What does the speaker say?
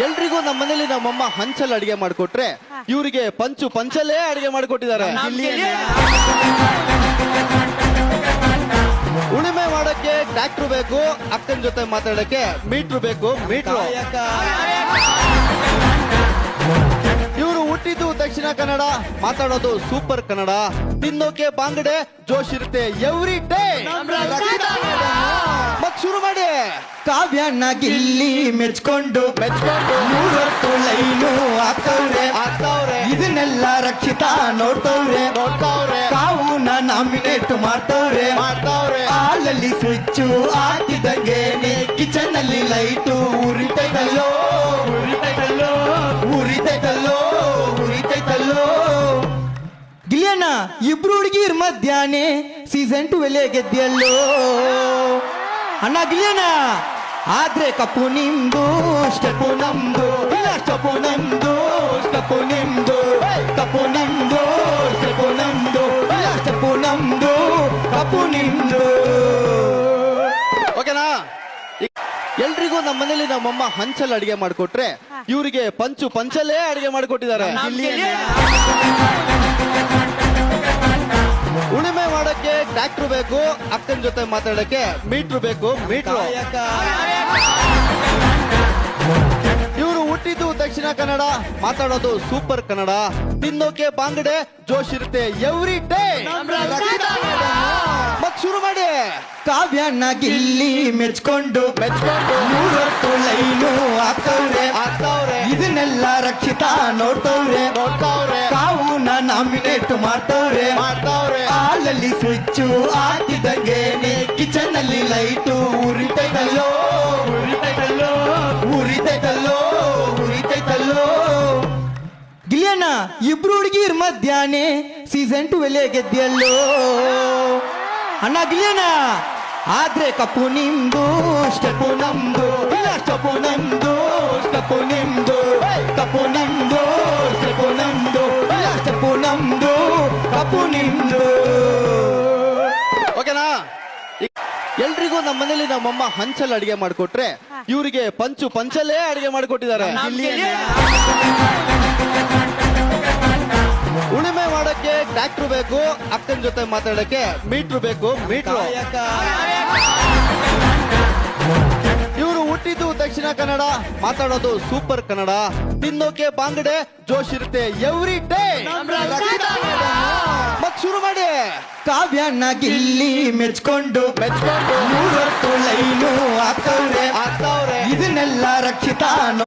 ಎಲ್ರಿಗೂ ನಮ್ಮ ಮನೇಲಿ ನಮ್ಮಮ್ಮ ಹಂಚಲ್ ಅಡಿಗೆ ಮಾಡ್ಕೊಟ್ರೆ ಇವರಿಗೆ ಪಂಚಲ್ಲೇ ಅಡಿಗೆ ಮಾಡ್ಕೊಟ್ಟಿದ್ದಾರೆ. ಉಳುಮೆ ಮಾಡಕ್ಕೆ ಟ್ರ್ಯಾಕ್ಟರ್ ಬೇಕು, ಅಕ್ಕನ ಜೊತೆ ಮಾತಾಡಕ್ಕೆ ಮೀಟ್ರು ಬೇಕು, ಮೀಟ್ರು. ಇವರು ಹುಟ್ಟಿದ್ದು ದಕ್ಷಿಣ ಕನ್ನಡ, ಮಾತಾಡೋದು ಸೂಪರ್ ಕನ್ನಡ, ತಿನ್ನೋಕೆ ಬಾಂಗಡೆ ಜೋಶ್ ಇರುತ್ತೆ ಎವ್ರಿ ಡೇ. ಮತ್ ಶುರು ಮಾಡಿ. ಕಾವ್ಯನ ಗಿಲ್ಲಿ ಮೆಚ್ಕೊಂಡು ಮೂರೊತ್ತು ಲೈನು ಆಗ್ತವ್ರೆ ಇದನ್ನೆಲ್ಲ ರಕ್ಷಿತಾ ನೋಡ್ತವ್ರೆ ಕಾವುನ ನಾಮಿನೇಟ್ ಮಾಡ್ತವ್ರೆ ಹಾಲಲ್ಲಿ ಸ್ವಿಚ್ಚು ಹಾಕಿದಂಗೆ ಕಿಚನ್ ಅಲ್ಲಿ ಲೈಟು ಉರಿತೈತಲ್ಲೋ ಗಿಲಿಯಣ್ಣ ಇಬ್ರು ಹುಡುಗಿರ್ ಮಧ್ಯಾಹ್ನೆ ಸೀಸನ್ 2 ಗೆದ್ದಿಯಲ್ಲೋ ಅಣ್ಣ ಗಿಲಿಯಣ್ಣ. ಆದ್ರೆ ಕಪ್ಪು ನಿಮ್ದು ಸ್ಟೆಪ್ಪು ನಮ್ದು, ಇಲ್ಲ ಸ್ಟೆಪ್ಪು ನಮ್ದು ಸ್ಟೆಪ್ಪು ನಿಮ್ದು, ಕಪ್ಪು ನಿಮ್ದು ಸ್ಟೆಪ್ಪು ನಮ್ದು, ಇಲ್ಲ ಸ್ಟೆಪ್ಪು ನಮ್ದು ಕಪ್ಪು ನಿಮ್ದು. ಓಕೆನಾ? ಎಲ್ರಿಗೂ ನಮ್ಮ ಮನೇಲಿ ನಮ್ಮಮ್ಮ ಹಂಚಲ್ ಅಡಿಗೆ ಮಾಡ್ಕೊಟ್ರೆ ಇವರಿಗೆ ಪಂಚಲ್ಲೇ ಅಡಿಗೆ ಮಾಡ್ಕೊಟ್ಟಿದ್ದಾರೆ. ಉಳುಮೆ ಮಾಡಕ್ಕೆ ಟ್ರ್ಯಾಕ್ಟರ್ ಬೇಕು, ಅಕ್ಕನ ಜೊತೆ ಮಾತಾಡಕ್ಕೆ ಮೀಟ್ರು ಬೇಕು, ಮೀಟ್ರು. ಇವರು ಹುಟ್ಟಿದ್ದು ದಕ್ಷಿಣ ಕನ್ನಡ, ಮಾತಾಡೋದು ಸೂಪರ್ ಕನ್ನಡ, ತಿನ್ನೋಕೆ ಬಾಂಗಡೆ ಜೋಶ್ ಇರುತ್ತೆ ಎವ್ರಿ ಡೇ. ಮತ್ ಶುರು ಮಾಡಿ. ಕಾವ್ಯನ ಗಿಲ್ಲಿ ಮೆಚ್ಕೊಂಡು ಮೂರೊತ್ತು ಲೈನು ಆಗ್ತವ್ರೆ ಇದನ್ನೆಲ್ಲ ರಕ್ಷಿತಾ ನೋಡ್ತವ್ರೆ ಕಾವುನ ನಾಮಿನೇಟ್ ಮಾಡ್ತವ್ರೆ ಹಾಲಲ್ಲಿ ಸ್ವಿಚ್ಚು ಹಾಕಿದಂಗೆ ಕಿಚನ್ ಅಲ್ಲಿ ಲೈಟು ಉರಿತೈತಲ್ಲೋ ಗಿಲಿಯಣ್ಣ ಇಬ್ರು ಹುಡುಗಿರ್ ಮಧ್ಯಾಹ್ನೆ ಸೀಸನ್ 2 ಗೆದ್ದಿಯಲ್ಲೋ ಅಣ್ಣ ಗಿಲಿಯಣ್ಣ. ಆದ್ರೆ ಕಪ್ಪು ನಿಮ್ದು ಸ್ಟೆಪ್ಪು ನಮ್ದು, ಇಲ್ಲ ಸ್ಟೆಪ್ಪು ನಮ್ದು ಸ್ಟೆಪ್ಪು ನಿಮ್ದು, ಕಪ್ಪು ನಿಮ್ದು ಸ್ಟೆಪ್ಪು ನಮ್ದು, ಇಲ್ಲ ಸ್ಟೆಪ್ಪು ನಮ್ದು ಕಪ್ಪು ನಿಮ್ದು. ಓಕೆನಾ? ಎಲ್ರಿಗೂ ನಮ್ಮ ಮನೇಲಿ ನಮ್ಮಮ್ಮ ಹಂಚಲ್ ಅಡಿಗೆ ಮಾಡ್ಕೊಟ್ರೆ ಇವರಿಗೆ ಪಂಚಲ್ಲೇ ಅಡಿಗೆ ಮಾಡ್ಕೊಟ್ಟಿದ್ದಾರೆ. ಉಳುಮೆ ಮಾಡಕ್ಕೆ ಟ್ರ್ಯಾಕ್ಟರ್ ಬೇಕು, ಅಕ್ಕನ ಜೊತೆ ಮಾತಾಡಕ್ಕೆ ಮೀಟ್ರು ಬೇಕು, ಮೀಟ್ರು. ಇವರು ಹುಟ್ಟಿದ್ದು ದಕ್ಷಿಣ ಕನ್ನಡ, ಮಾತಾಡೋದು ಸೂಪರ್ ಕನ್ನಡ, ತಿನ್ನೋಕೆ ಬಾಂಗಡೆ ಜೋಶ್ ಇರುತ್ತೆ ಎವ್ರಿ ಡೇ. ಮತ್ ಶುರು ಮಾಡಿ. ಕಾವ್ಯನ ಗಿಲ್ಲಿ ಮೆಚ್ಕೊಂಡು ಮೂರೊತ್ತು ಲೈನು ಆಗ್ತವ್ರೆ ಇದನ್ನೆಲ್ಲ ರಕ್ಷಿತಾ